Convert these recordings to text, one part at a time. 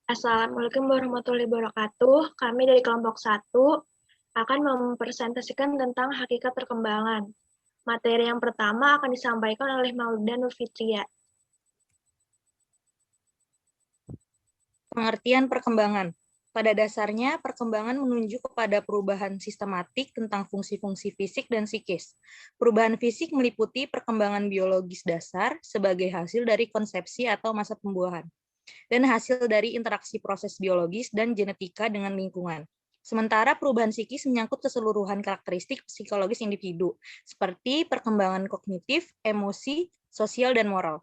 Assalamualaikum warahmatullahi wabarakatuh. Kami dari kelompok 1 akan mempresentasikan tentang hakikat perkembangan. Materi yang pertama akan disampaikan oleh Maulida Nurfitria. Pengertian perkembangan. Pada dasarnya, perkembangan menunjuk kepada perubahan sistematik tentang fungsi-fungsi fisik dan psikis. Perubahan fisik meliputi perkembangan biologis dasar sebagai hasil dari konsepsi atau masa pembuahan, dan hasil dari interaksi proses biologis dan genetika dengan lingkungan. Sementara perubahan psikis menyangkut keseluruhan karakteristik psikologis individu, seperti perkembangan kognitif, emosi, sosial, dan moral.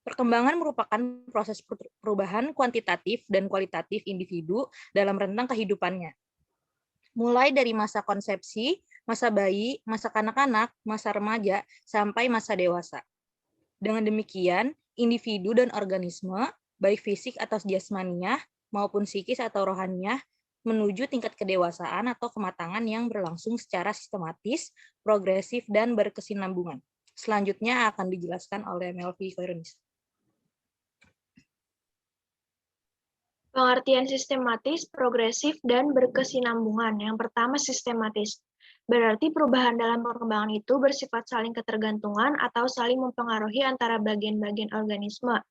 Perkembangan merupakan proses perubahan kuantitatif dan kualitatif individu dalam rentang kehidupannya. Mulai dari masa konsepsi, masa bayi, masa kanak-kanak, masa remaja, sampai masa dewasa. Dengan demikian, individu dan organisme, baik fisik atau jasmaniah maupun psikis atau rohaniah, menuju tingkat kedewasaan atau kematangan yang berlangsung secara sistematis, progresif, dan berkesinambungan. Selanjutnya akan dijelaskan oleh Melvi Koirunis. Pengertian sistematis, progresif, dan berkesinambungan. Yang pertama, sistematis. Berarti perubahan dalam perkembangan itu bersifat saling ketergantungan atau saling mempengaruhi antara bagian-bagian organisme,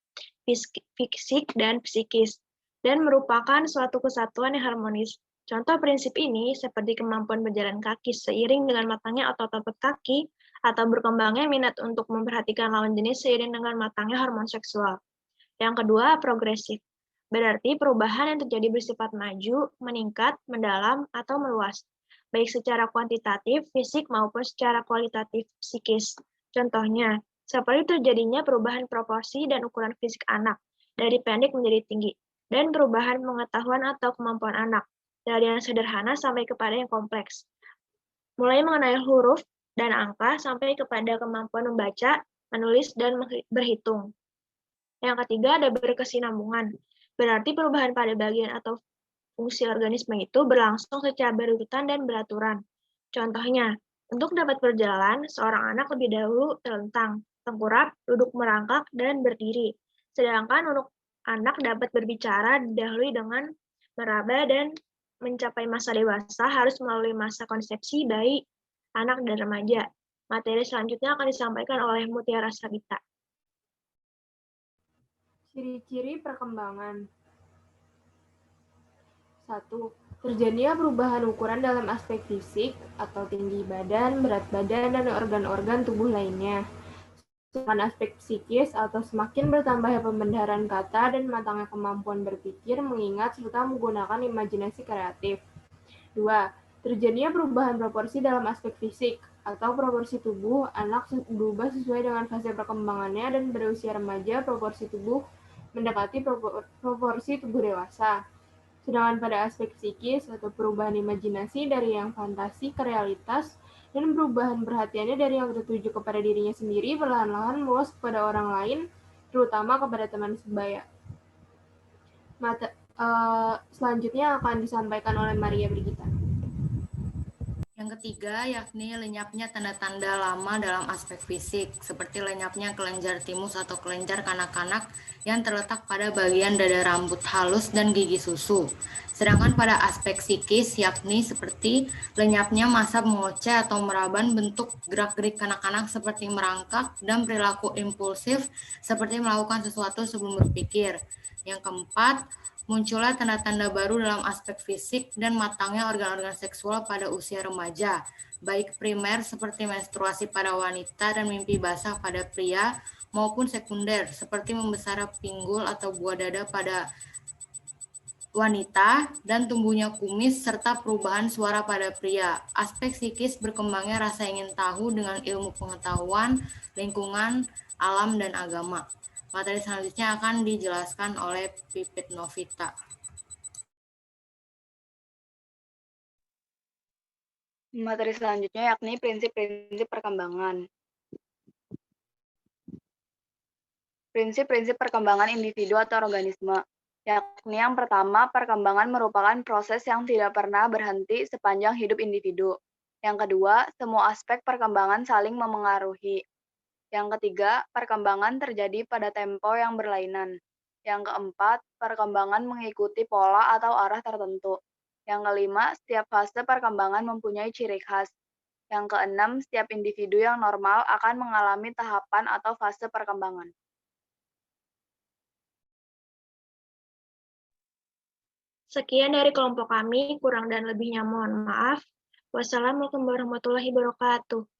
fisik dan psikis, dan merupakan suatu kesatuan yang harmonis. Contoh prinsip ini seperti kemampuan berjalan kaki seiring dengan matangnya otot-otot kaki, atau berkembangnya minat untuk memperhatikan lawan jenis seiring dengan matangnya hormon seksual. Yang kedua, progresif. Berarti perubahan yang terjadi bersifat maju, meningkat, mendalam, atau meluas, baik secara kuantitatif, fisik, maupun secara kualitatif, psikis. Contohnya, seperti terjadinya perubahan proporsi dan ukuran fisik anak, dari pendek menjadi tinggi, dan perubahan pengetahuan atau kemampuan anak, dari yang sederhana sampai kepada yang kompleks. Mulai mengenai huruf dan angka sampai kepada kemampuan membaca, menulis, dan berhitung. Yang ketiga, ada berkesinambungan. Berarti perubahan pada bagian atau fungsi organisme itu berlangsung secara berurutan dan beraturan. Contohnya, untuk dapat berjalan, seorang anak lebih dahulu terlentang, tengkurap, duduk merangkak, dan berdiri. Sedangkan untuk anak dapat berbicara didahului dengan meraba dan mencapai masa dewasa harus melalui masa konsepsi bayi, anak, dan remaja. Materi selanjutnya akan disampaikan oleh Mutiara Sabita. Ciri-ciri perkembangan. 1. Terjadinya perubahan ukuran dalam aspek fisik atau tinggi badan, berat badan, dan organ-organ tubuh lainnya. Sedangkan aspek psikis atau semakin bertambahnya pembenaran kata dan matangnya kemampuan berpikir, mengingat, serta menggunakan imajinasi kreatif. 2. Terjadinya perubahan proporsi dalam aspek fisik atau proporsi tubuh anak berubah sesuai dengan fase perkembangannya, dan pada usia remaja proporsi tubuh mendekati proporsi tubuh dewasa. Sedangkan pada aspek psikis atau perubahan imajinasi dari yang fantasi ke realitas, dan perubahan perhatiannya dari yang tertuju kepada dirinya sendiri perlahan-lahan meluas kepada orang lain, terutama kepada teman sebaya. Selanjutnya akan disampaikan oleh Maria Brigita. Yang ketiga, yakni lenyapnya tanda-tanda lama dalam aspek fisik, seperti lenyapnya kelenjar timus atau kelenjar kanak-kanak yang terletak pada bagian dada, rambut halus, dan gigi susu. Sedangkan pada aspek psikis, yakni seperti lenyapnya masa mengoceh atau meraban, bentuk gerak-gerik kanak-kanak seperti merangkak, dan perilaku impulsif seperti melakukan sesuatu sebelum berpikir. Yang keempat, munculnya tanda-tanda baru dalam aspek fisik dan matangnya organ-organ seksual pada usia remaja, baik primer seperti menstruasi pada wanita dan mimpi basah pada pria, maupun sekunder seperti membesar pinggul atau buah dada pada wanita dan tumbuhnya kumis serta perubahan suara pada pria. Aspek psikis berkembangnya rasa ingin tahu dengan ilmu pengetahuan, lingkungan, alam, dan agama. Materi selanjutnya akan dijelaskan oleh Pipit Novita. Materi selanjutnya yakni prinsip-prinsip perkembangan. Prinsip-prinsip perkembangan individu atau organisme. Yakni yang pertama, perkembangan merupakan proses yang tidak pernah berhenti sepanjang hidup individu. Yang kedua, semua aspek perkembangan saling memengaruhi. Yang ketiga, perkembangan terjadi pada tempo yang berlainan. Yang keempat, perkembangan mengikuti pola atau arah tertentu. Yang kelima, setiap fase perkembangan mempunyai ciri khas. Yang keenam, setiap individu yang normal akan mengalami tahapan atau fase perkembangan. Sekian dari kelompok kami, kurang dan lebihnya mohon maaf. Wassalamualaikum warahmatullahi wabarakatuh.